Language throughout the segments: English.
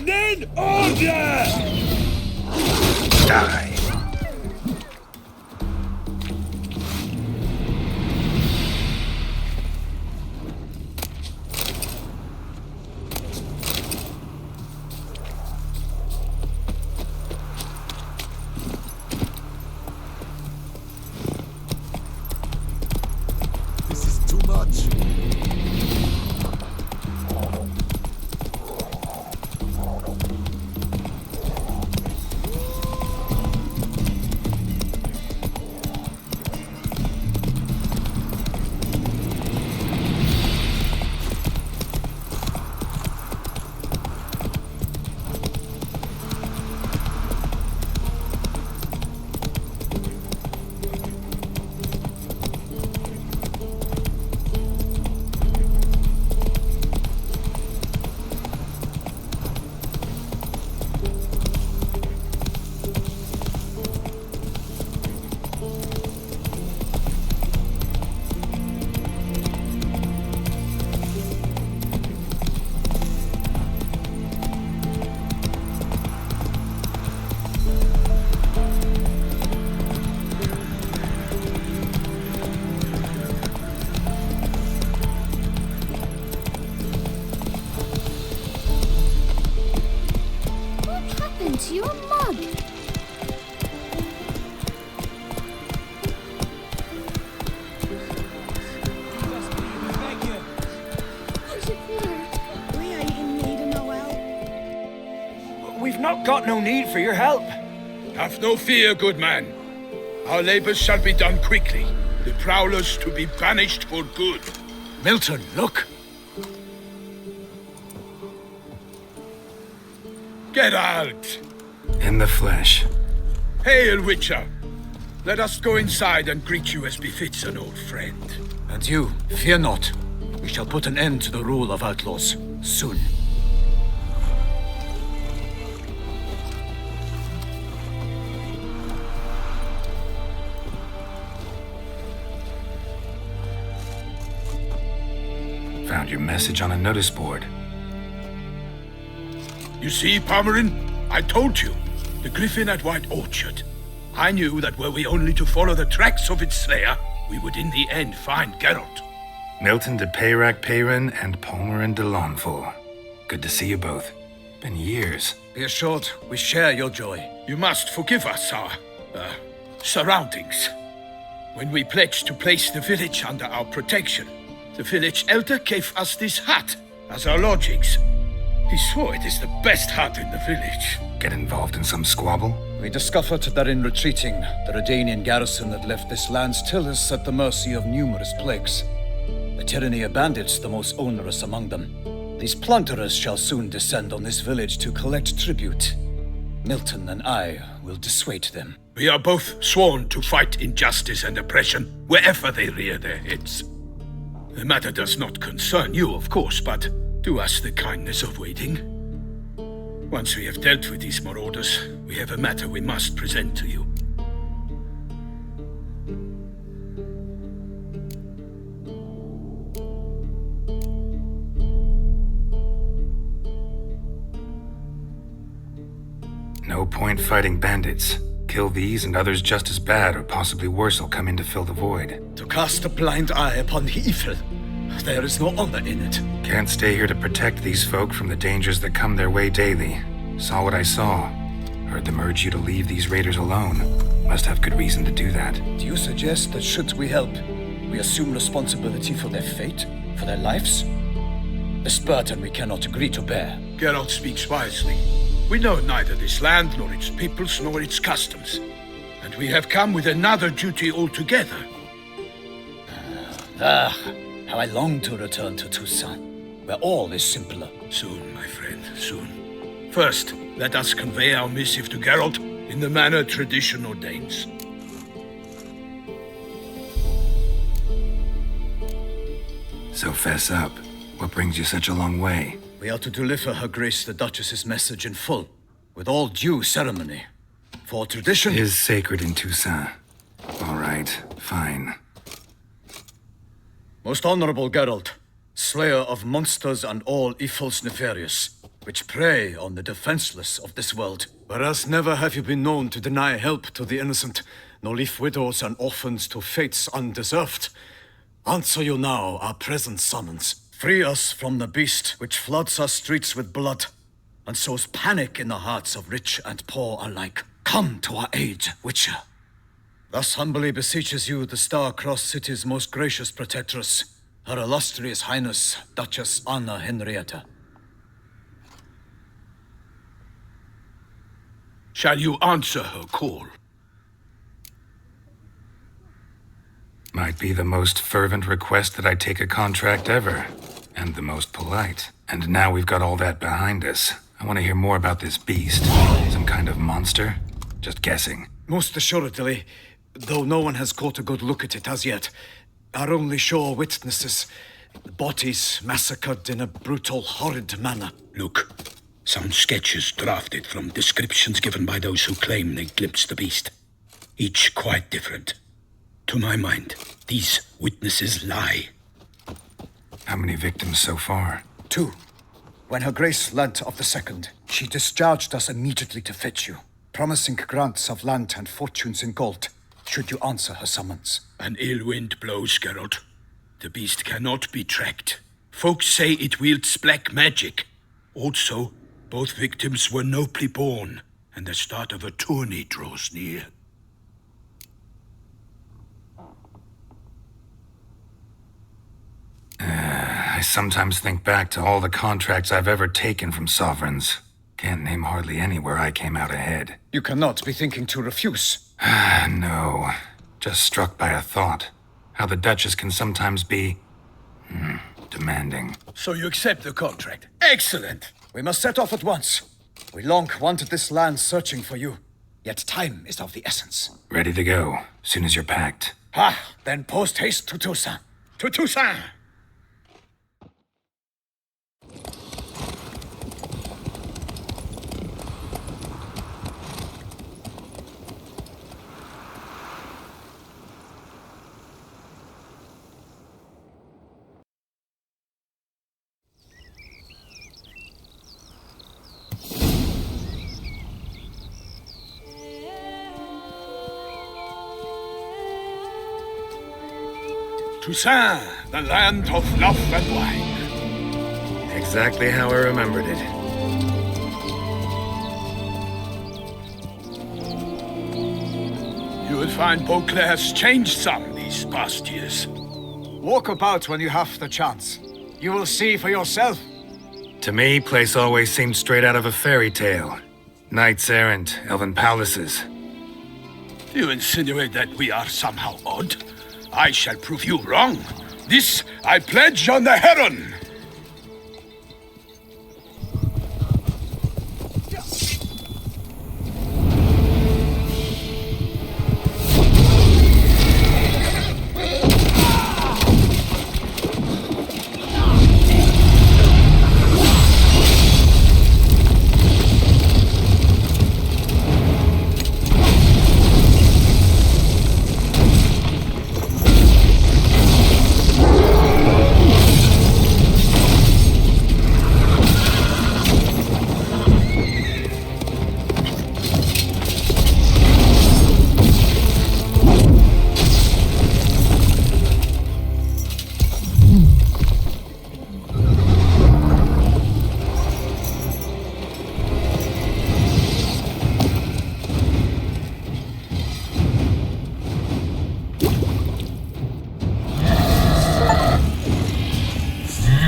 Ognen order! Die. This is too much. What happened to your mug? How's it there? We ain't in need of no help. We've not got no need for your help. Have no fear, good man. Our labors shall be done quickly. The prowlers to be banished for good. Milton, look. Geralt! In the flesh. Hail, Witcher! Let us go inside and greet you as befits an old friend. And you, fear not. We shall put an end to the rule of outlaws soon. Found your message on a notice board. You see, Pomerin? I told you. The griffin at White Orchard. I knew that were we only to follow the tracks of its slayer, we would in the end find Geralt. Milton de Peyrac Peyran and Palmerin de Lawnful. Good to see you both. Been years. Be assured, we share your joy. You must forgive us our, surroundings. When we pledged to place the village under our protection, the village elder gave us this hut as our lodgings. He swore it is the best hut in the village. Get involved in some squabble? We discovered that in retreating, the Redanian garrison that left this land still is at the mercy of numerous plagues. The tyranny of bandits the most onerous among them. These plunderers shall soon descend on this village to collect tribute. Milton and I will dissuade them. We are both sworn to fight injustice and oppression wherever they rear their heads. The matter does not concern you, of course, but do us the kindness of waiting. Once we have dealt with these marauders, we have a matter we must present to you. No point fighting bandits. Kill these and others just as bad or possibly worse will come in to fill the void. To cast a blind eye upon the evil, there is no honor in it. Can't stay here to protect these folk from the dangers that come their way daily. Saw what I saw. Heard them urge you to leave these raiders alone. Must have good reason to do that. Do you suggest that should we help, we assume responsibility for their fate, for their lives? This burden we cannot agree to bear. Geralt speaks wisely. We know neither this land, nor its peoples, nor its customs. And we have come with another duty altogether. How I long to return to Toussaint, where all is simpler. Soon, my friend, soon. First, let us convey our missive to Geralt in the manner tradition ordains. So fess up. What brings you such a long way? We are to deliver Her Grace the Duchess's message in full, with all due ceremony. For tradition Is sacred in Toussaint. All right, fine. Most honorable Geralt, slayer of monsters and all evils nefarious, which prey on the defenseless of this world. Whereas never have you been known to deny help to the innocent, nor leave widows and orphans to fates undeserved. Answer you now our present summons. Free us from the beast which floods our streets with blood, and sows panic in the hearts of rich and poor alike. Come to our aid, Witcher. Thus humbly beseeches you the Star-Crossed City's most gracious protectress, Her Illustrious Highness, Duchess Anna Henrietta. Shall you answer her call? Might be the most fervent request that I take a contract ever, and the most polite. And now we've got all that behind us. I want to hear more about this beast. Some kind of monster? Just guessing. Most assuredly, though no one has caught a good look at it as yet. Our only sure witnesses, bodies massacred in a brutal, horrid manner. Look, some sketches drafted from descriptions given by those who claim they glimpsed the beast. Each quite different. To my mind, these witnesses lie. How many victims so far? 2. When Her Grace learnt of the second, she discharged us immediately to fetch you, promising grants of land and fortunes in gold, should you answer her summons. An ill wind blows, Geralt. The beast cannot be tracked. Folks say it wields black magic. Also, both victims were nobly born, and the start of a tourney draws near. I sometimes think back to all the contracts I've ever taken from sovereigns. Can't name hardly any where I came out ahead. You cannot be thinking to refuse. No. Just struck by a thought. How the Duchess can sometimes be... demanding. So you accept the contract? Excellent! We must set off at once. We long wanted this land searching for you, yet time is of the essence. Ready to go, soon as you're packed. Then post haste to Toussaint. To Toussaint! Toussaint, the land of love and wine. Exactly how I remembered it. You will find Beauclair's changed some these past years. Walk about when you have the chance. You will see for yourself. To me, place always seemed straight out of a fairy tale. Knights errant, elven palaces. You insinuate that we are somehow odd? I shall prove you wrong. This I pledge on the Heron.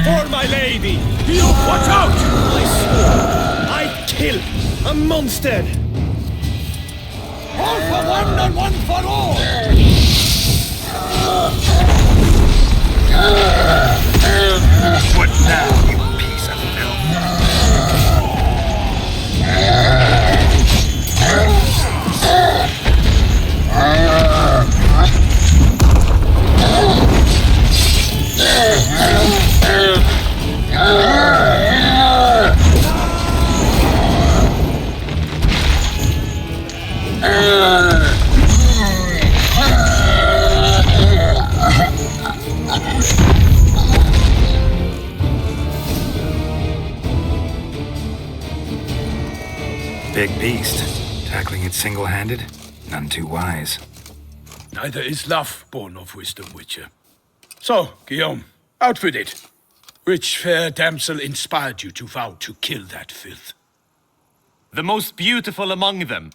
For my lady! You watch out! I swore I'd kill a monster! All for one and one for all! What now, you piece of filth? big beast. Tackling it single-handed? None too wise. Neither is love born of wisdom, Witcher. So, Guillaume, out with it. Which fair damsel inspired you to vow to kill that filth? The most beautiful among them.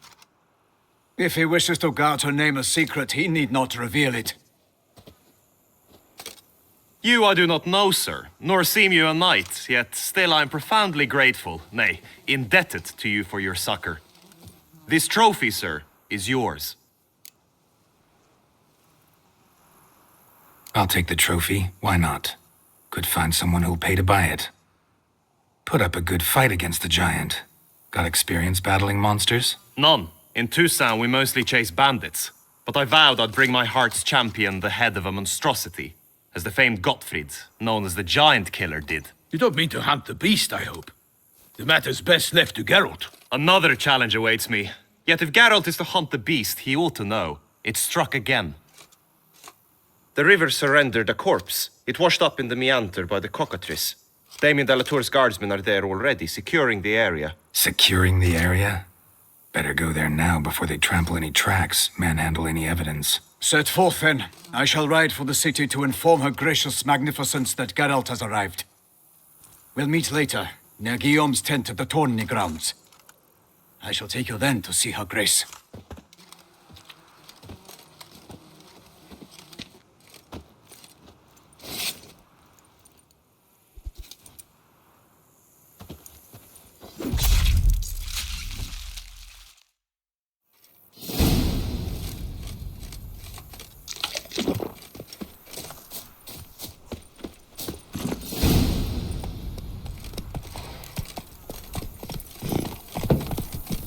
If he wishes to guard her name a secret, he need not reveal it. You I do not know, sir, nor seem you a knight, yet still I am profoundly grateful, nay, indebted to you for your succor. This trophy, sir, is yours. I'll take the trophy. Why not? Could find someone who'll pay to buy it. Put up a good fight against the giant. Got experience battling monsters? None. In Toussaint we mostly chase bandits, but I vowed I'd bring my heart's champion the head of a monstrosity, as the famed Gottfried, known as the Giant Killer, did. You don't mean to hunt the beast, I hope. The matter's best left to Geralt. Another challenge awaits me. Yet if Geralt is to hunt the beast, he ought to know. It struck again. The river surrendered a corpse. It washed up in the meander by the cockatrice. Damien de la Tour's guardsmen are there already, securing the area. Securing the area? Better go there now before they trample any tracks, manhandle any evidence. Set forth, then. I shall ride for the city to inform her gracious magnificence that Geralt has arrived. We'll meet later, near Guillaume's tent at the Tourney grounds. I shall take you then to see her grace.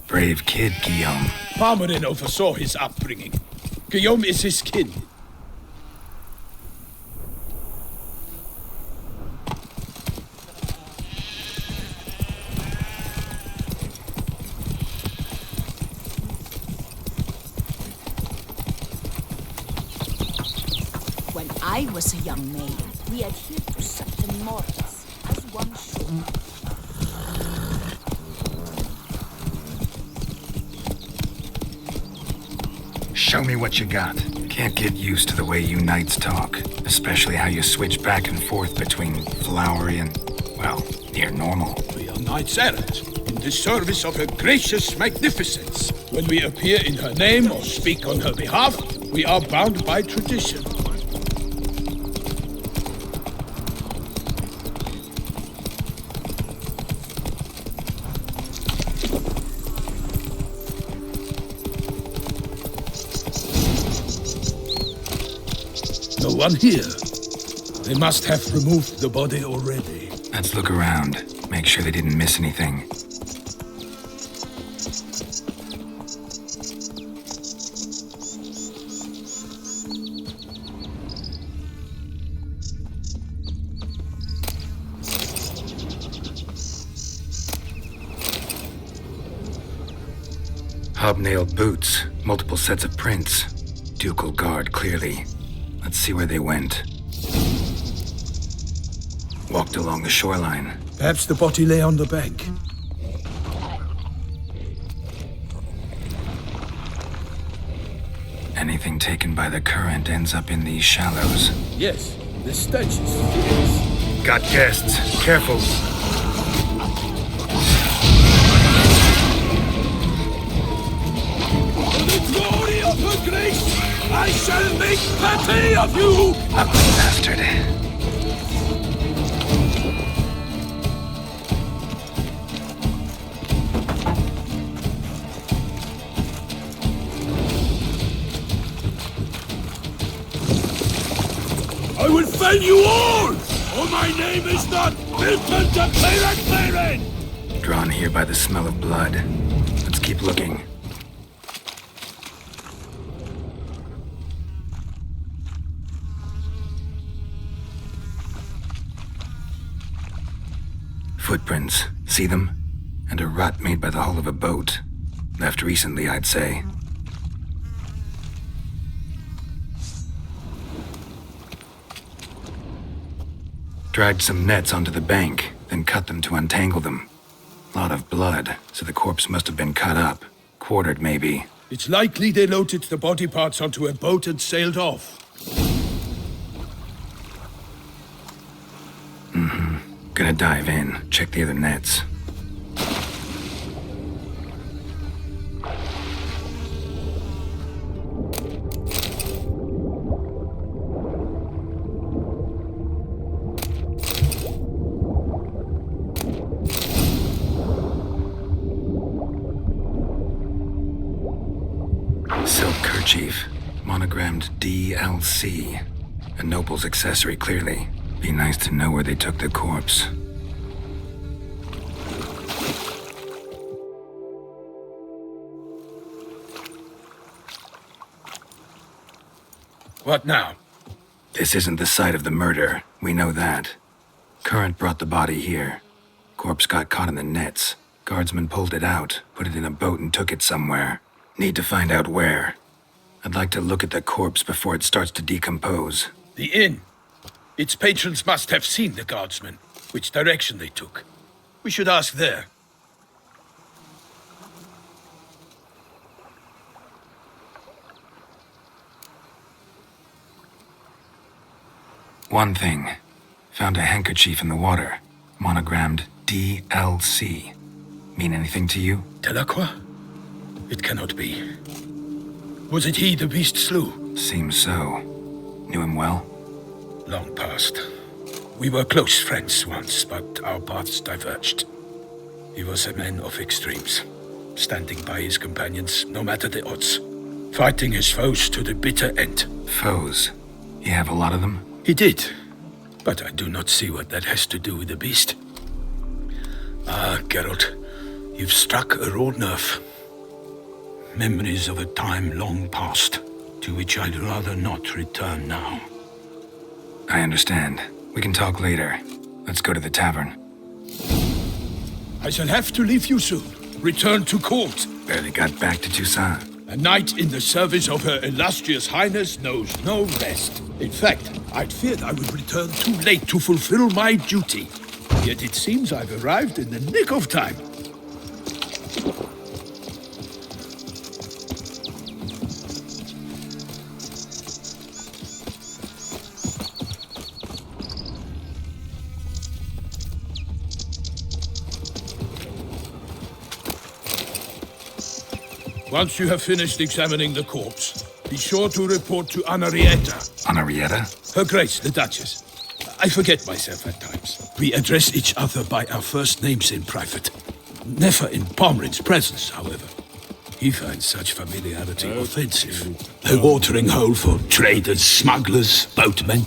Brave kid, Guillaume. Parmarin oversaw his upbringing. Guillaume is his kin. When I was a young maid, we adhered to certain morals, as one should. Show me what you got. Can't get used to the way you knights talk, especially how you switch back and forth between flowery and, well, near normal. We are knights errant, in the service of her gracious magnificence. When we appear in her name or speak on her behalf, we are bound by tradition. No one here. They must have removed the body already. Let's look around. Make sure they didn't miss anything. Hobnailed boots, multiple sets of prints. Ducal guard, clearly. Let's see where they went. Walked along the shoreline. Perhaps the body lay on the bank. Anything taken by the current ends up in these shallows. Yes, the stench is fierce. Got guests. Careful. For the glory of her grace, I shall make patty of you! Ugly bastard. I will fell you all! For my name is not Milton de Peyrac. Drawn here by the smell of blood. Let's keep looking. Footprints. See them? And a rut made by the hull of a boat. Left recently, I'd say. Dragged some nets onto the bank, then cut them to untangle them. Lot of blood, so the corpse must have been cut up. Quartered, maybe. It's likely they loaded the body parts onto a boat and sailed off. Gonna dive in, check the other nets. Silk kerchief, monogrammed DLC. A noble's accessory, clearly. Be nice to know where they took the corpse. What now? This isn't the site of the murder. We know that. Current brought the body here. Corpse got caught in the nets. Guardsmen pulled it out, put it in a boat and took it somewhere. Need to find out where. I'd like to look at the corpse before it starts to decompose. The inn. Its patrons must have seen the guardsmen, which direction they took. We should ask there. One thing. Found a handkerchief in the water. Monogrammed DLC. Mean anything to you? Delacroix? It cannot be. Was it he the beast slew? Seems so. Knew him well? Long past. We were close friends once, but our paths diverged. He was a man of extremes, standing by his companions no matter the odds, fighting his foes to the bitter end. Foes? You have a lot of them? He did, but I do not see what that has to do with the beast. Ah, Geralt, you've struck a raw nerve. Memories of a time long past, to which I'd rather not return now. I understand. We can talk later. Let's go to the tavern. I shall have to leave you soon. Return to court. Barely got back to Toussaint. A knight in the service of Her Illustrious Highness knows no rest. In fact, I'd feared I would return too late to fulfill my duty. Yet it seems I've arrived in the nick of time. Once you have finished examining the corpse, be sure to report to Anarietta. Anarietta? Her Grace, the Duchess. I forget myself at times. We address each other by our first names in private. Never in Pomrin's presence, however. He finds such familiarity offensive. A watering hole for traders, smugglers, boatmen.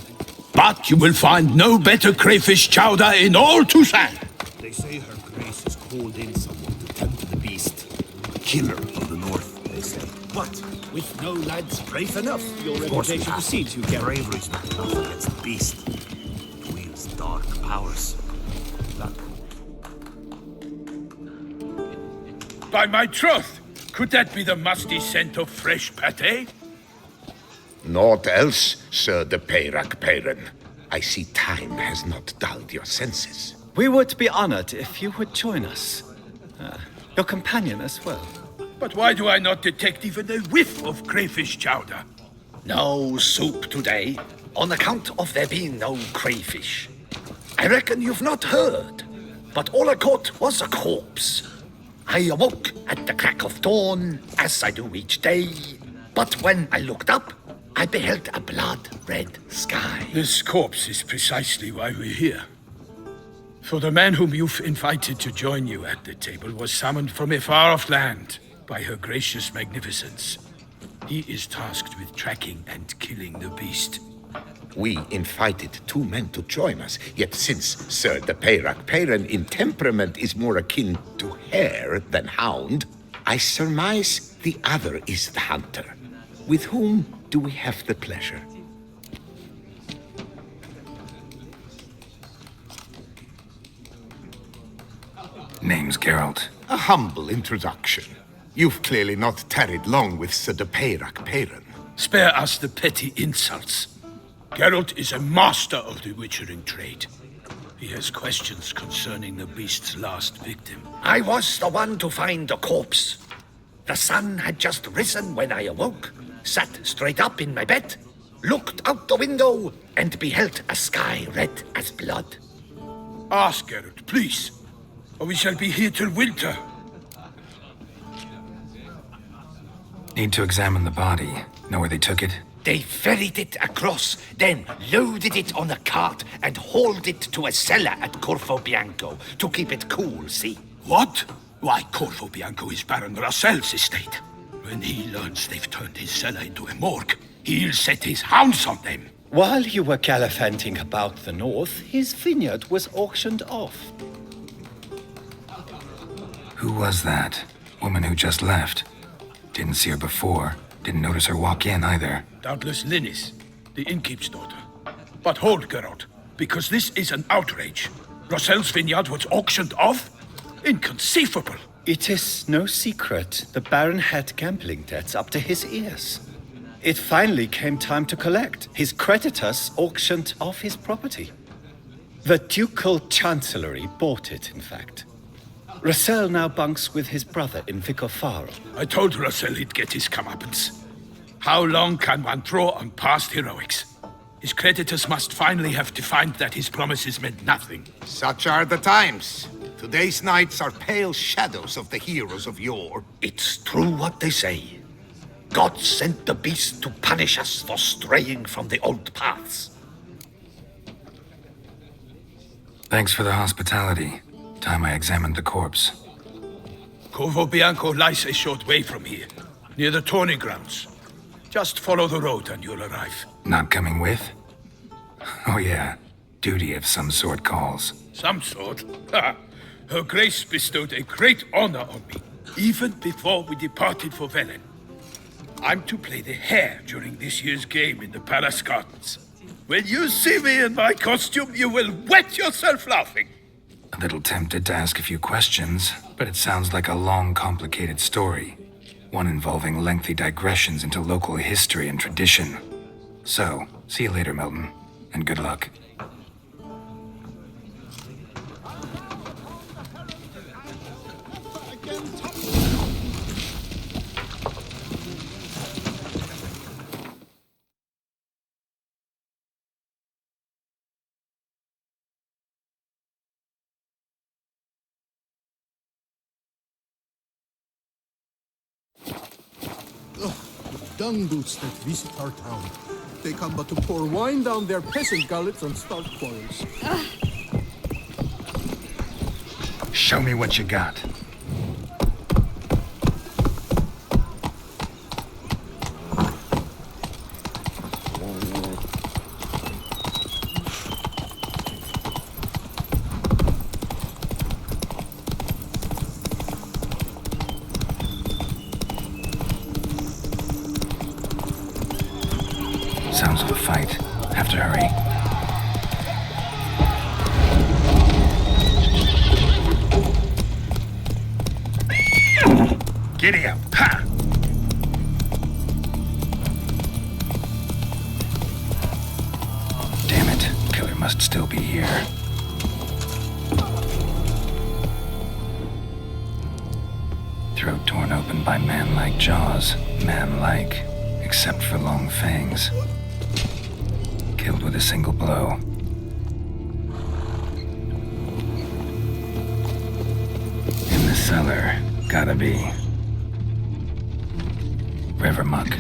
But you will find no better crayfish chowder in all Toussaint. They say her grace has called in someone to tend to the beast. A killer of the north, they say. What? With no lads brave enough, your Of course we reputation have. precedes you, Geralt. Bravery's not enough against the beast. It wields dark powers. That By my troth, could that be the musty scent of fresh pâté? Naught else, Sir de Peyrac Peyran. I see time has not dulled your senses. We would be honored if you would join us. Your companion as well. But why do I not detect even a whiff of crayfish chowder? No soup today, on account of there being no crayfish. I reckon you've not heard, but all I caught was a corpse. I awoke at the crack of dawn, as I do each day, but when I looked up, I beheld a blood-red sky. This corpse is precisely why we're here. For the man whom you've invited to join you at the table was summoned from a far-off land by her gracious magnificence. He is tasked with tracking and killing the beast. We invited two men to join us, yet since Sir de Peyrac Peyran in temperament is more akin to hare than hound, I surmise the other is the hunter. With whom do we have the pleasure? Name's Geralt. A humble introduction. You've clearly not tarried long with Sir de Peyrac Peyran. Spare us the petty insults. Geralt is a master of the witchering trade. He has questions concerning the beast's last victim. I was the one to find the corpse. The sun had just risen when I awoke, sat straight up in my bed, looked out the window, and beheld a sky red as blood. Ask Geralt, please, or we shall be here till winter. Need to examine the body. Know where they took it? They ferried it across, then loaded it on a cart and hauled it to a cellar at Corvo Bianco to keep it cool, see? What? Why, Corvo Bianco is Baron Rossel's estate. When he learns they've turned his cellar into a morgue, he'll set his hounds on them. While you were gallivanting about the north, his vineyard was auctioned off. Who was that? Woman who just left. Didn't see her before. Didn't notice her walk in either. Doubtless Linnis, the innkeep's daughter. But hold, Geralt, because this is an outrage. Rossel's vineyard was auctioned off? Inconceivable! It is no secret the Baron had gambling debts up to his ears. It finally came time to collect. His creditors auctioned off his property. The Ducal Chancellery bought it, in fact. Rossel now bunks with his brother in Vicofaro. I told Rossel he'd get his comeuppance. How long can one draw on past heroics? His creditors must finally have defined that his promises meant nothing. Such are the times. Today's knights are pale shadows of the heroes of yore. It's true what they say. God sent the beast to punish us for straying from the old paths. Thanks for the hospitality. Time I examined the corpse. Corvo Bianco lies a short way from here, near the tourney grounds. Just follow the road and you'll arrive. Not coming with? Oh yeah, duty of some sort calls. Some sort? Ha! Her Grace bestowed a great honor on me, even before we departed for Velen. I'm to play the hare during this year's game in the palace gardens. When you see me in my costume, you will wet yourself laughing. A little tempted to ask a few questions, but it sounds like a long, complicated story. One involving lengthy digressions into local history and tradition. So, see you later, Milton, and good luck. Dung boots that visit our town. They come but to pour wine down their peasant gullets and start quarrels. Show me what you got. Sounds of a fight. Have to hurry. Giddy up! Ha! Damn it. Killer must still be here. Throat torn open by man-like jaws. Man-like. Except for long fangs. Killed with a single blow. In the cellar. Gotta be. River Muck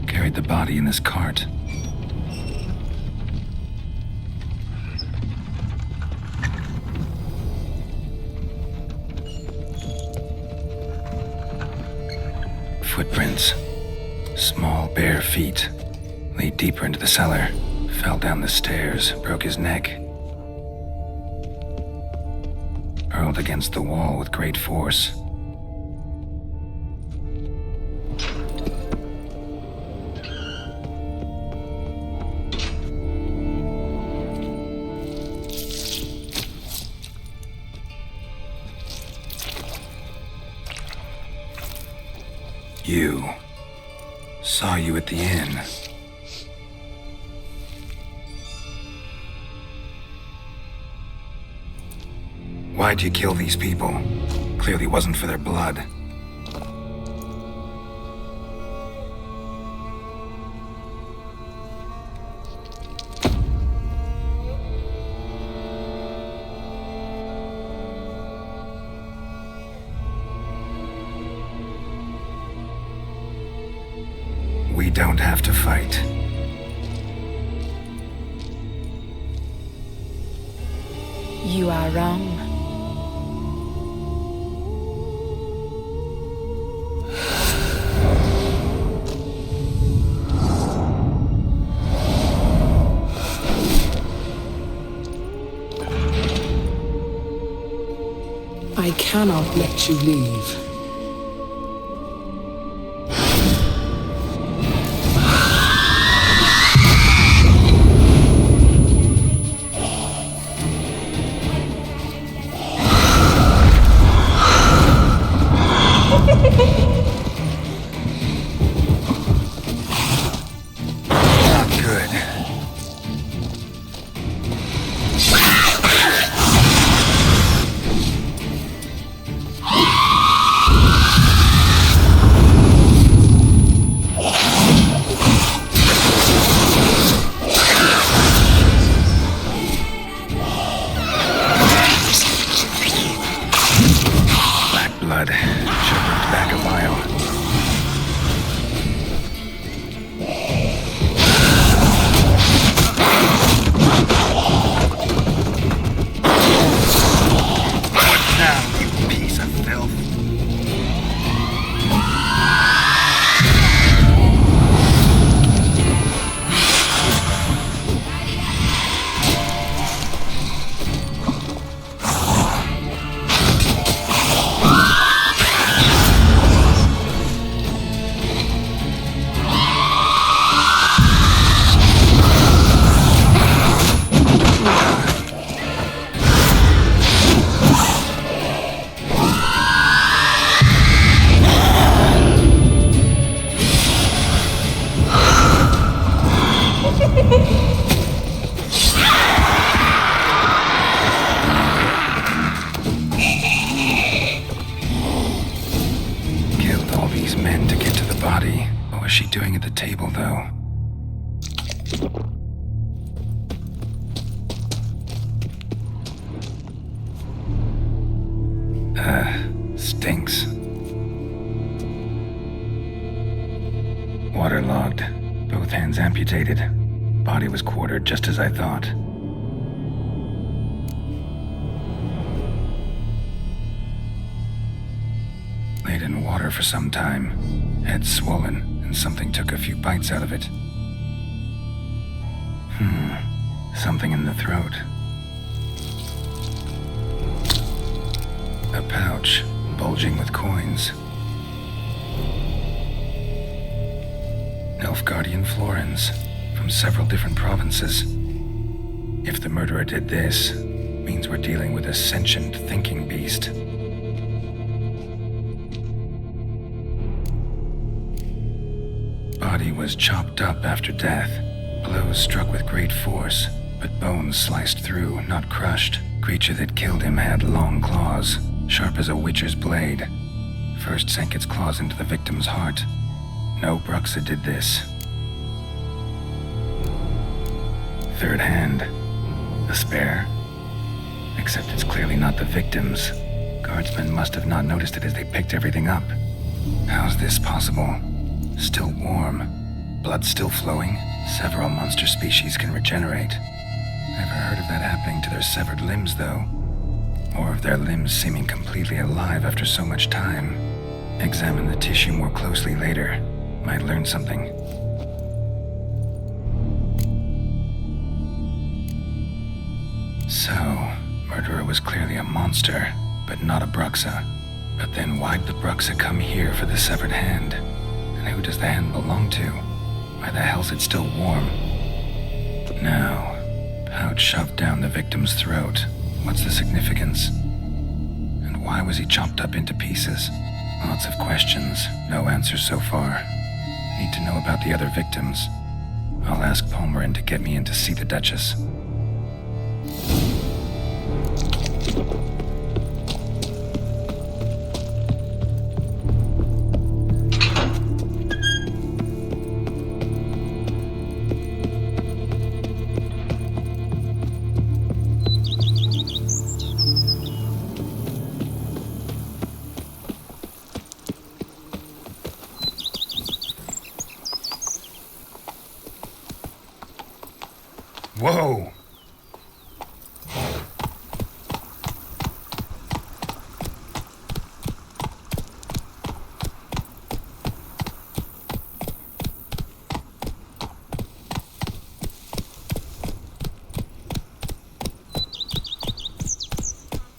carried the body in his cart. Footprints. Small, bare feet. Lead deeper into the cellar. Fell down the stairs, broke his neck. Hurled against the wall with great force. You. Saw you at the inn. Why'd you kill these people? Clearly wasn't for their blood. We don't have to fight. You are wrong. I cannot let you leave. Not good. Black blood. Should have looked back a while. What now, you piece of filth? Killed all these men to get to the body. What was she doing at the table, though? Stinks. Waterlogged. Both hands amputated. Body was quartered just as I thought. Laid in water for some time. Head swollen, and something took a few bites out of it. Something in the throat. A pouch, bulging with coins. Nilfgaardian florins, from several different provinces. If the murderer did this, means we're dealing with a sentient thinking beast. Body was chopped up after death. Blows struck with great force, but bones sliced through, not crushed. Creature that killed him had long claws, sharp as a witcher's blade. First sank its claws into the victim's heart. No Bruxa did this. Third hand. A spare. Except it's clearly not the victim's. Guardsmen must have not noticed it as they picked everything up. How's this possible? Still warm. Blood still flowing. Several monster species can regenerate. Never heard of that happening to their severed limbs, though. Or of their limbs seeming completely alive after so much time. Examine the tissue more closely later. Might learn something. So, murderer was clearly a monster, but not a Bruxa. But then why'd the Bruxa come here for the severed hand? And who does the hand belong to? Why the hell's it still warm? Now, pouch shoved down the victim's throat. What's the significance? And why was he chopped up into pieces? Lots of questions, no answers so far. Need to know about the other victims. I'll ask Palmerin to get me in to see the Duchess.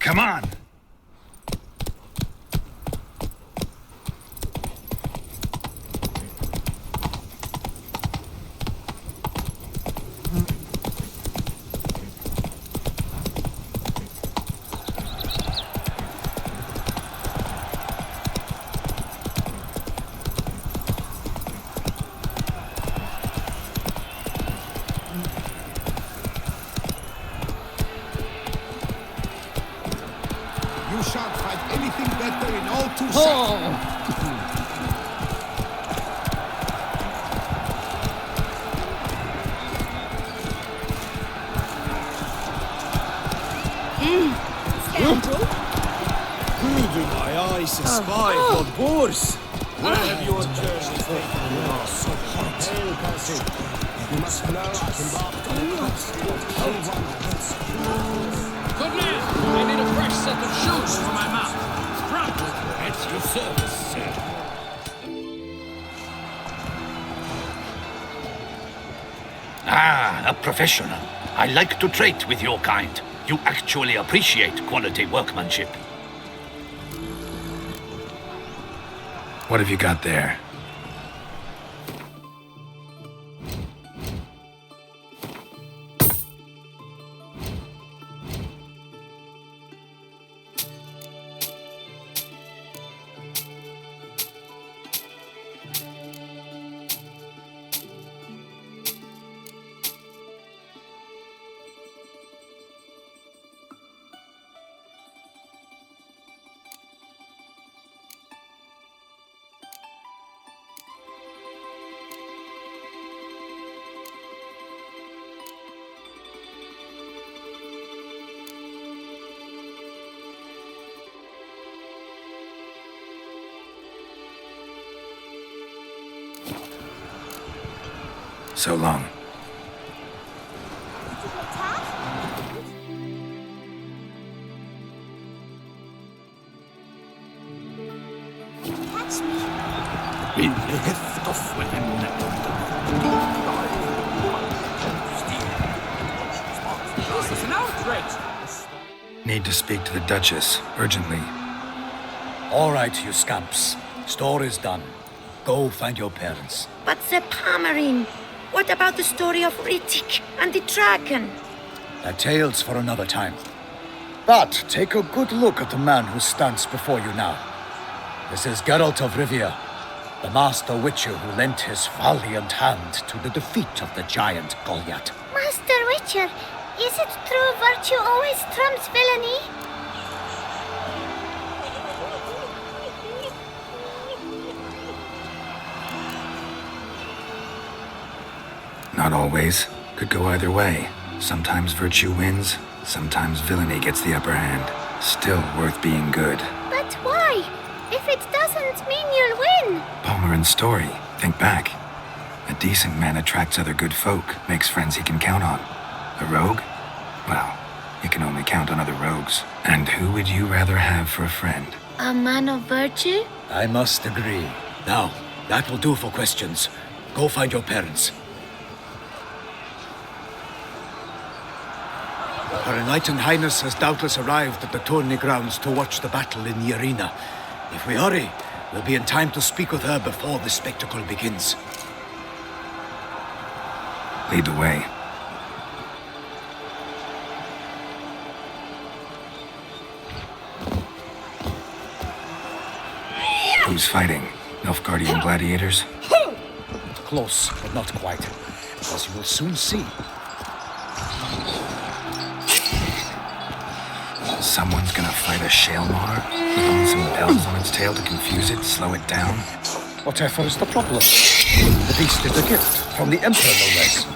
Come on! You shan't find anything better in all two Scoundrel. Who do my eyes spy for boars? Where have your journey taken you? Are so hot. You must flow Good man, I need a fresh set of shoes for my mount. Front, at your service, sir. Ah, a professional. I like to trade with your kind. You actually appreciate quality workmanship. What have you got there? So long. Catch me. In the heft of women. This is an outrage. Need to speak to the Duchess, urgently. All right, you scamps. Store is done. Go find your parents. But the Palmerine, what about the story of Riddick and the dragon? They're tales for another time. But take a good look at the man who stands before you now. This is Geralt of Rivia, the master witcher who lent his valiant hand to the defeat of the giant Goliath. Master Witcher, is it true virtue always trumps villainy? Not always. Could go either way. Sometimes virtue wins, sometimes villainy gets the upper hand. Still worth being good. But why? If it doesn't mean you'll win. Palmerin's story. Think back. A decent man attracts other good folk, makes friends he can count on. A rogue? Well, you can only count on other rogues. And who would you rather have for a friend? A man of virtue? I must agree. Now, that will do for questions. Go find your parents. Her Enlightened Highness has doubtless arrived at the tourney grounds to watch the battle in the arena. If we hurry, we'll be in time to speak with her before the spectacle begins. Lead the way. Who's fighting? Nilfgaardian gladiators? Close, but not quite. As you will soon see. Someone's gonna fight a Shaelmar? Throwing some bells on its tail to confuse it, slow it down? Whatever is the problem? The beast is a gift from the Emperor, no less.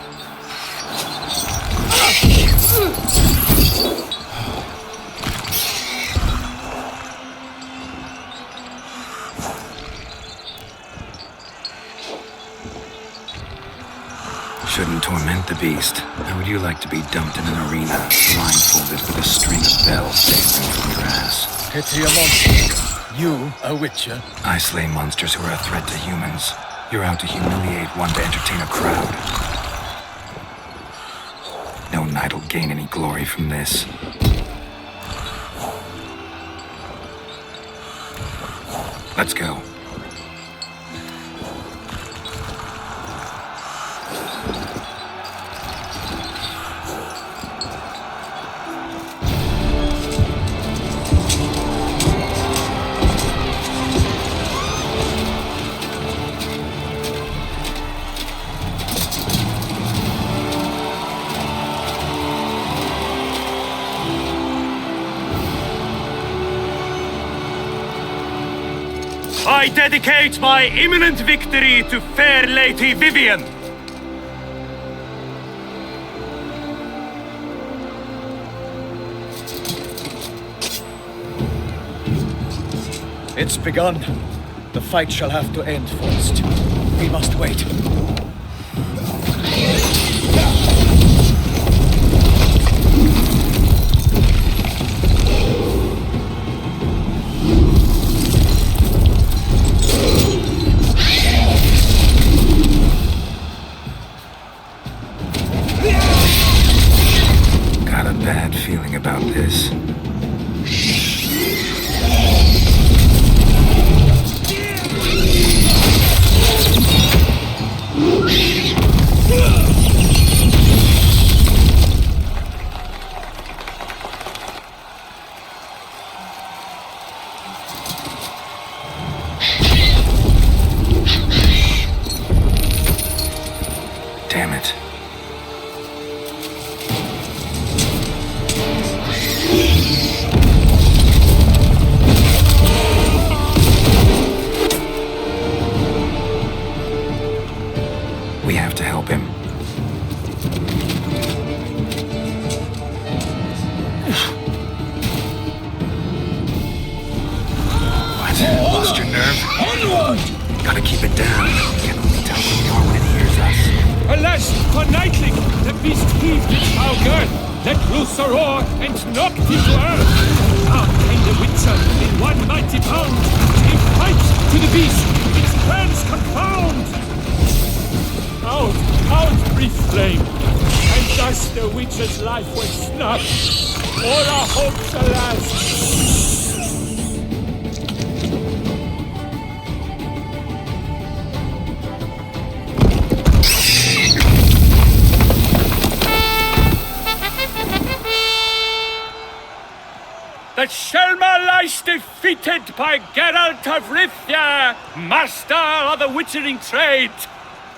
Shouldn't torment the beast. How would you like to be dumped in an arena, blindfolded with a string of bells dangling from your ass? Pity a monster. You, a witcher? I slay monsters who are a threat to humans. You're out to humiliate one to entertain a crowd. No knight'll gain any glory from this. Let's go. I dedicate my imminent victory to fair Lady Vivian. It's begun. The fight shall have to end first. We must wait. Got a bad feeling about this. Damn it. We have to help him. What? Lost your nerve? Gotta keep it down. Can only tell who we are when it hears us. Alas, for Nightling, the beast heaved its foul girth, let loose a roar, and knocked it to earth. Out came the Witcher in one mighty bound, gave fight to the beast, its plans confound. Out, brief flame, and thus the Witcher's life was snuffed. All our hopes, alas. The Shelma lies defeated by Geralt of Rivia, master of the witchering trade.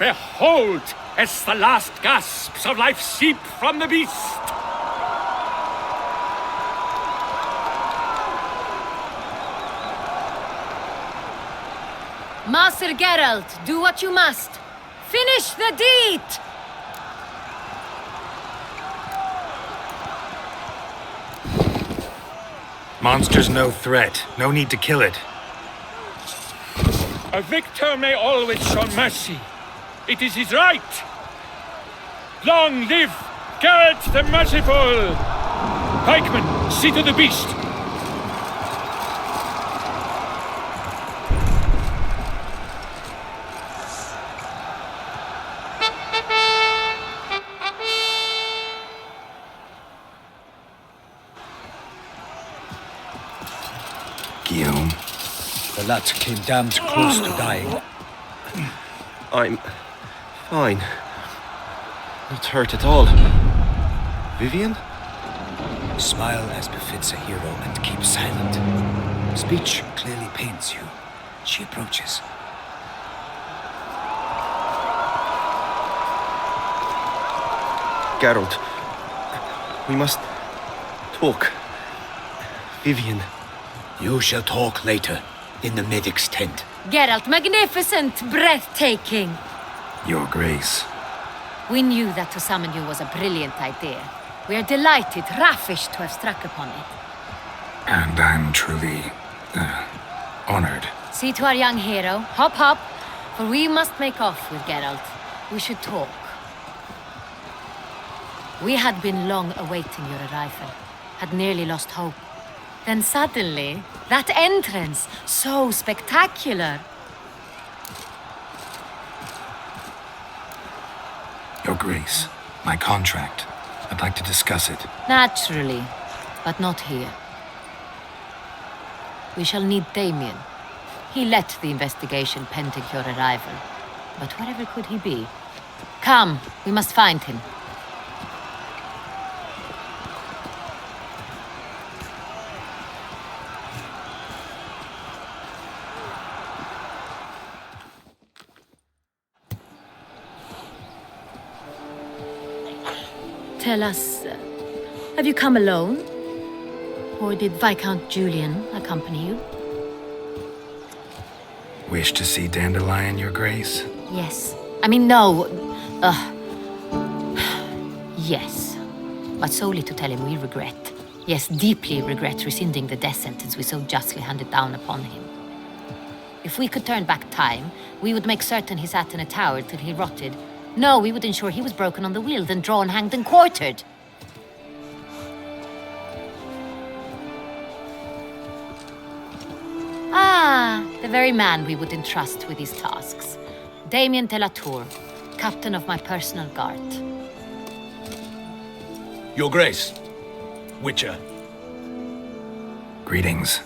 Behold, as the last gasps of life seep from the beast. Master Geralt, do what you must. Finish the deed! Monster's no threat. No need to kill it. A victor may always show mercy. It is his right. Long live Geralt the Merciful! Pikeman, see to the beast. Guillaume. The lad came damned close to dying. I'm fine. Not hurt at all. Vivian? Smile as befits a hero and keep silent. Speech clearly pains you. She approaches. Geralt, we must talk. Vivian. You shall talk later, in the medic's tent. Geralt, magnificent, breathtaking. Your Grace. We knew that to summon you was a brilliant idea. We are delighted, ravished to have struck upon it. And I'm truly honored. See to our young hero. Hop, hop, for we must make off with Geralt. We should talk. We had been long awaiting your arrival, had nearly lost hope. Then suddenly, that entrance, so spectacular. Your Grace, my contract. I'd like to discuss it. Naturally, but not here. We shall need Damien. He let the investigation pending your arrival. But wherever could he be? Come, we must find him. Tell us, have you come alone? Or did Viscount Julian accompany you? Wish to see Dandelion, Your Grace? Yes. I mean, no. Yes. But solely to tell him we regret. Yes, deeply regret rescinding the death sentence we so justly handed down upon him. If we could turn back time, we would make certain he sat in a tower till he rotted. No, we would ensure he was broken on the wheel, then drawn, hanged, and quartered. Ah, the very man we would entrust with these tasks. Damien de la Tour, captain of my personal guard. Your Grace, Witcher. Greetings.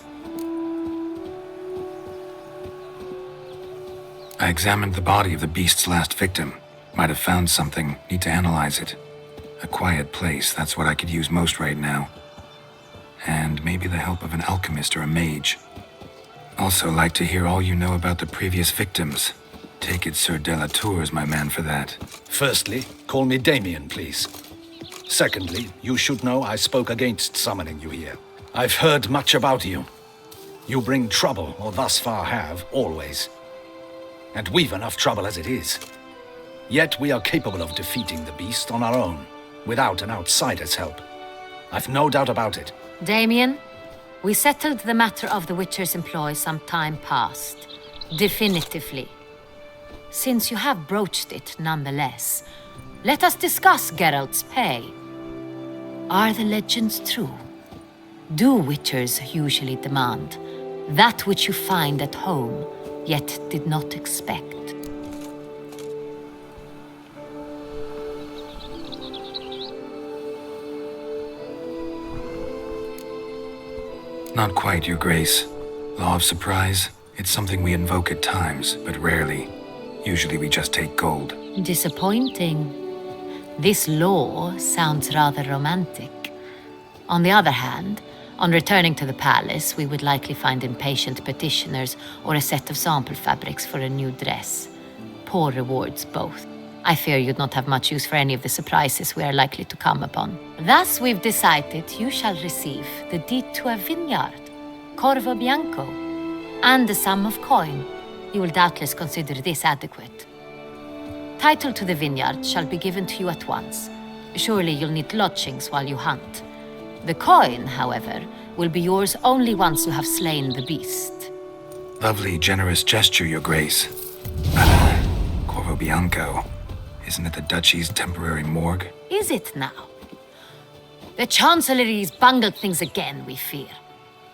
I examined the body of the beast's last victim. Might have found something. Need to analyze it. A quiet place, that's what I could use most right now. And maybe the help of an alchemist or a mage. Also like to hear all you know about the previous victims. Take it Sir de la Tour is my man for that. Firstly, call me Damien, please. Secondly, you should know I spoke against summoning you here. I've heard much about you. You bring trouble, or thus far have, always. And we've enough trouble as it is. Yet we are capable of defeating the beast on our own, without an outsider's help. I've no doubt about it. Damien, we settled the matter of the Witcher's employ some time past. Definitively. Since you have broached it nonetheless, let us discuss Geralt's pay. Are the legends true? Do Witchers usually demand that which you find at home, yet did not expect? Not quite, Your Grace. Law of surprise, it's something we invoke at times, but rarely. Usually we just take gold. Disappointing. This law sounds rather romantic. On the other hand, on returning to the palace, we would likely find impatient petitioners or a set of sample fabrics for a new dress. Poor rewards, both. I fear you'd not have much use for any of the surprises we are likely to come upon. Thus, we've decided you shall receive the deed to a vineyard, Corvo Bianco, and the sum of coin. You will doubtless consider this adequate. Title to the vineyard shall be given to you at once. Surely you'll need lodgings while you hunt. The coin, however, will be yours only once you have slain the beast. Lovely, generous gesture, Your Grace. Corvo Bianco. Isn't it the Duchy's temporary morgue? Is it now? The Chancellery's bungled things again, we fear.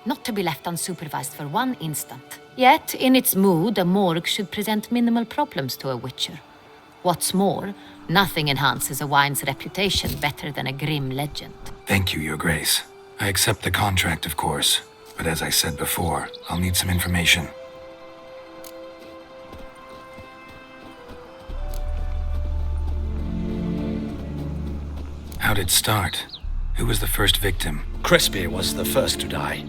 Not to be left unsupervised for one instant. Yet, in its mood, a morgue should present minimal problems to a Witcher. What's more, nothing enhances a wine's reputation better than a grim legend. Thank you, Your Grace. I accept the contract, of course. But as I said before, I'll need some information. How'd it start? Who was the first victim? Crespi was the first to die.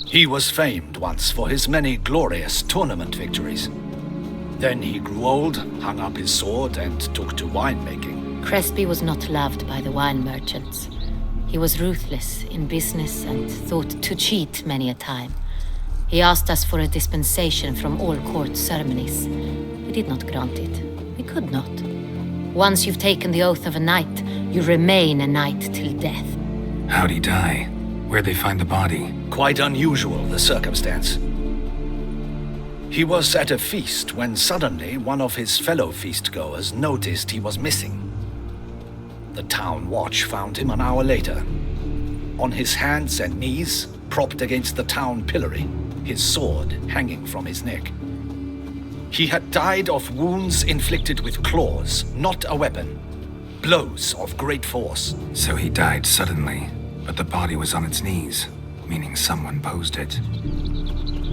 He was famed once for his many glorious tournament victories. Then he grew old, hung up his sword, and took to winemaking. Crespi was not loved by the wine merchants. He was ruthless in business and thought to cheat many a time. He asked us for a dispensation from all court ceremonies. We did not grant it. We could not. Once you've taken the oath of a knight, you remain a knight till death. How'd he die? Where'd they find the body? Quite unusual, the circumstance. He was at a feast when suddenly one of his fellow feast-goers noticed he was missing. The town watch found him an hour later. On his hands and knees, propped against the town pillory, his sword hanging from his neck. He had died of wounds inflicted with claws, not a weapon. Blows of great force. So he died suddenly, but the body was on its knees, meaning someone posed it.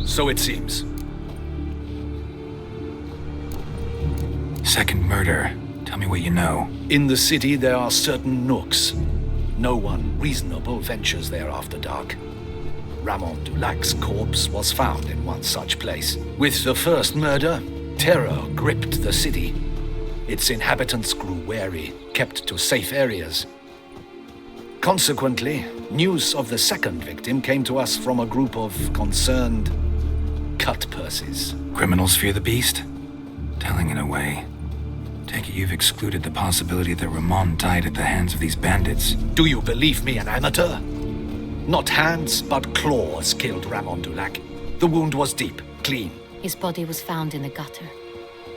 So it seems. Second murder. Tell me what you know. In the city, there are certain nooks. No one reasonable ventures there after dark. Ramon Dulac's corpse was found in one such place. With the first murder, terror gripped the city. Its inhabitants grew wary, kept to safe areas. Consequently, news of the second victim came to us from a group of concerned cut-purses. Criminals fear the beast? Telling in a way. Take it you've excluded the possibility that Ramon died at the hands of these bandits. Do you believe me an amateur? Not hands, but claws killed Ramon Dulac. The wound was deep, clean. His body was found in the gutter,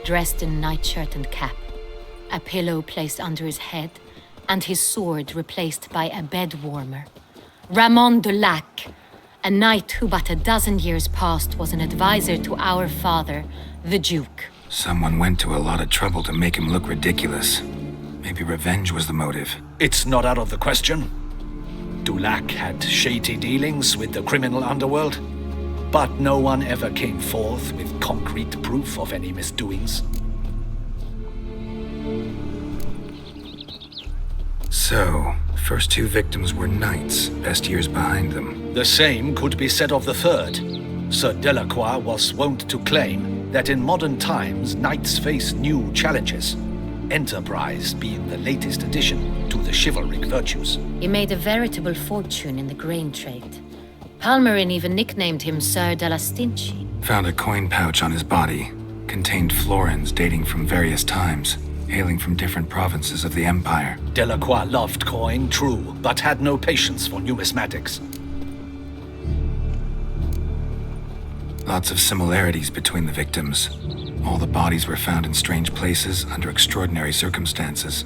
dressed in nightshirt and cap, a pillow placed under his head, and his sword replaced by a bed warmer. Ramon Dulac, a knight who but a dozen years past was an advisor to our father, the Duke. Someone went to a lot of trouble to make him look ridiculous. Maybe revenge was the motive. It's not out of the question. Dulac had shady dealings with the criminal underworld, but no one ever came forth with concrete proof of any misdoings. So, first two victims were knights, best years behind them. The same could be said of the third. Sir Delacroix was wont to claim that in modern times, knights face new challenges, enterprise being the latest addition to the chivalric virtues. He made a veritable fortune in the grain trade. Palmerin even nicknamed him Sir de la Stinchi. Found a coin pouch on his body. Contained florins dating from various times, hailing from different provinces of the Empire. Delacroix loved coin, true, but had no patience for numismatics. Lots of similarities between the victims. All the bodies were found in strange places under extraordinary circumstances.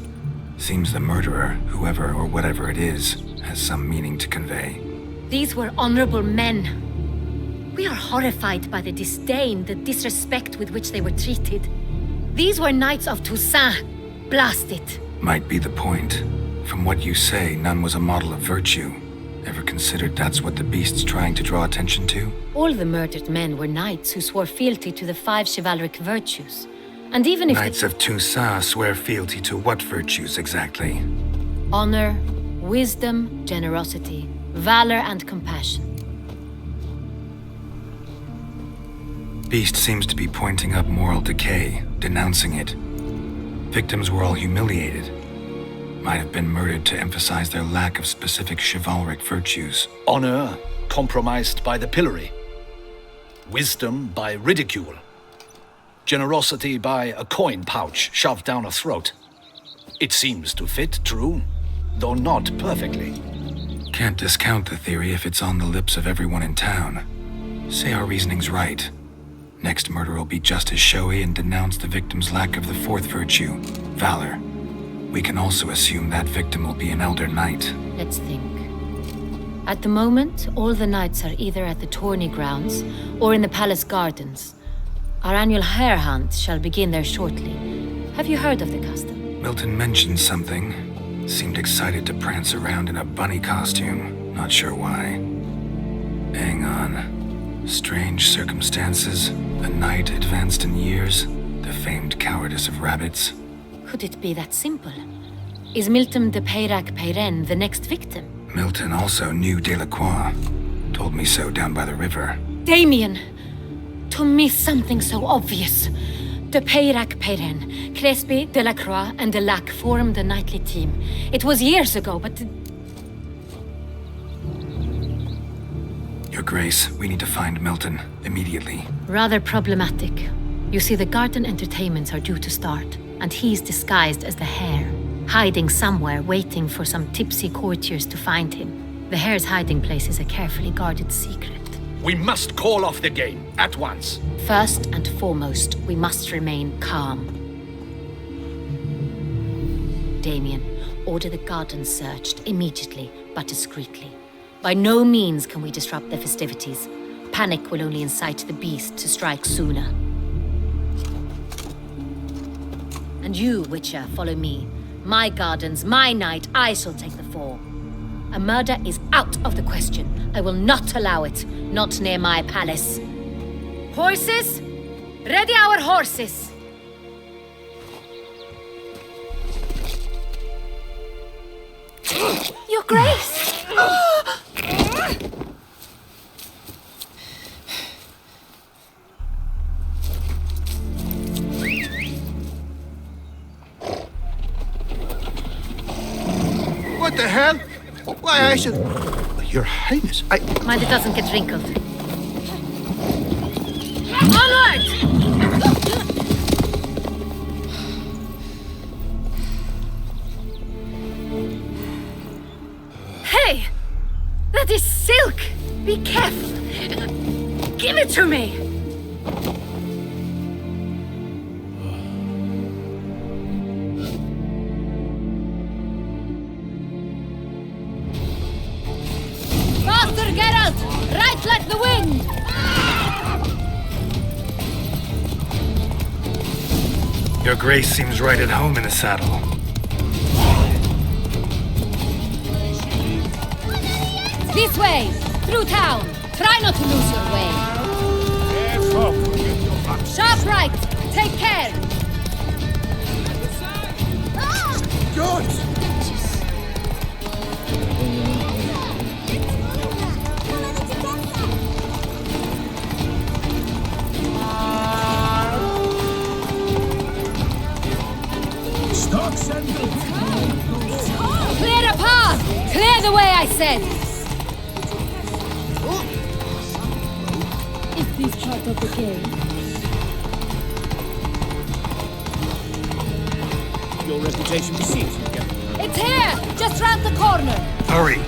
Seems the murderer, whoever or whatever it is, has some meaning to convey. These were honorable men. We are horrified by the disdain, the disrespect with which they were treated. These were knights of Toussaint. Blast it. Might be the point. From what you say, none was a model of virtue. Ever considered that's what the beast's trying to draw attention to? All the murdered men were knights who swore fealty to the 5 chivalric virtues. And even if Knights of Toussaint swear fealty to what virtues exactly? honor, wisdom, generosity, valor, and compassion. Beast seems to be pointing up moral decay, denouncing it. Victims were all humiliated. Might have been murdered to emphasize their lack of specific chivalric virtues. Honor compromised by the pillory. Wisdom by ridicule. Generosity by a coin pouch shoved down a throat. It seems to fit, true, though not perfectly. Can't discount the theory if it's on the lips of everyone in town. Say our reasoning's right. Next murder will be just as showy and denounce the victim's lack of the 4th virtue, valor. We can also assume that victim will be an elder knight. Let's think. At the moment, all the knights are either at the tourney grounds or in the palace gardens. Our annual hare hunt shall begin there shortly. Have you heard of the custom? Milton mentioned something. Seemed excited to prance around in a bunny costume. Not sure why. Hang on. Strange circumstances. A knight advanced in years. The famed cowardice of rabbits. Could it be that simple? Is Milton de Peyrac-Peyren the next victim? Milton also knew Delacroix. Told me so down by the river. Damien! To miss something so obvious. De Peyrac-Peyren, Crespi, Delacroix, and Delac formed a knightly team. It was years ago, but... Your Grace, we need to find Milton, immediately. Rather problematic. You see, the garden entertainments are due to start, and he's disguised as the hare, hiding somewhere, waiting for some tipsy courtiers to find him. The hare's hiding place is a carefully guarded secret. We must call off the game, at once. First and foremost, we must remain calm. Damien, order the garden searched immediately, but discreetly. By no means can we disrupt the festivities. Panic will only incite the beast to strike sooner. And you, Witcher, follow me. My gardens, my night, I shall take the fall. A murder is out of the question. I will not allow it. Not near my palace. Horses? Ready our horses! Your Grace! What the hell? Why, I should... Your Highness, Mind it doesn't get wrinkled. Onward! Hey! That is silk! Be careful! Give it to me! Faster, Geralt! Right like the wind! Your Grace seems right at home in the saddle. This way! Through town! Try not to lose your way! Sharp right! Take care! George! Clear a path! Clear the way, I said! Is this part of the game? Your reputation precedes you, Geralt. It's here! Just round the corner! Hurry!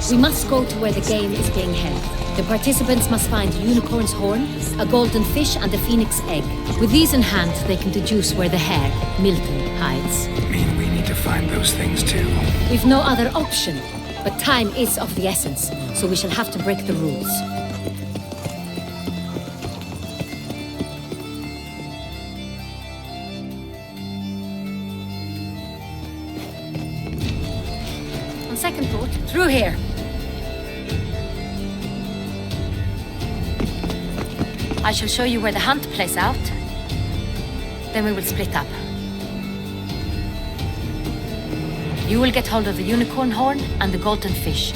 We must go to where the game is being held. The participants must find a unicorn's horn, a golden fish, and a phoenix egg. With these in hand, they can deduce where the hare, Milton, hides. Mean we need to find those things too. We've no other option, but time is of the essence, so we shall have to break the rules. On second thought, through here. I shall show you where the hunt plays out. Then we will split up. You will get hold of the unicorn horn and the golden fish,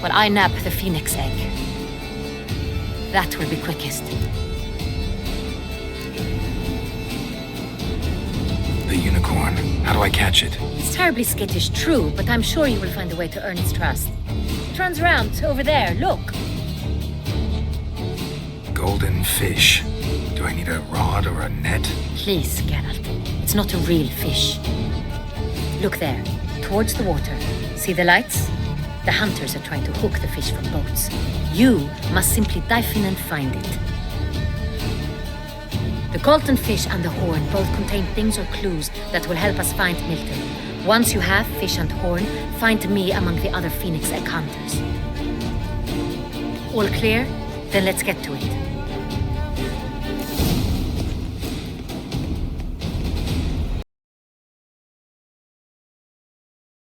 while I nab the phoenix egg. That will be quickest. The unicorn. How do I catch it? It's terribly skittish, true, but I'm sure you will find a way to earn its trust. It runs round over there, look. Golden fish. Do I need a rod or a net? Please, Geralt. It's not a real fish. Look there, towards the water. See the lights? The hunters are trying to hook the fish from boats. You must simply dive in and find it. The golden fish and the horn both contain things or clues that will help us find Milton. Once you have fish and horn, find me among the other phoenix egg hunters. All clear? Then let's get to it.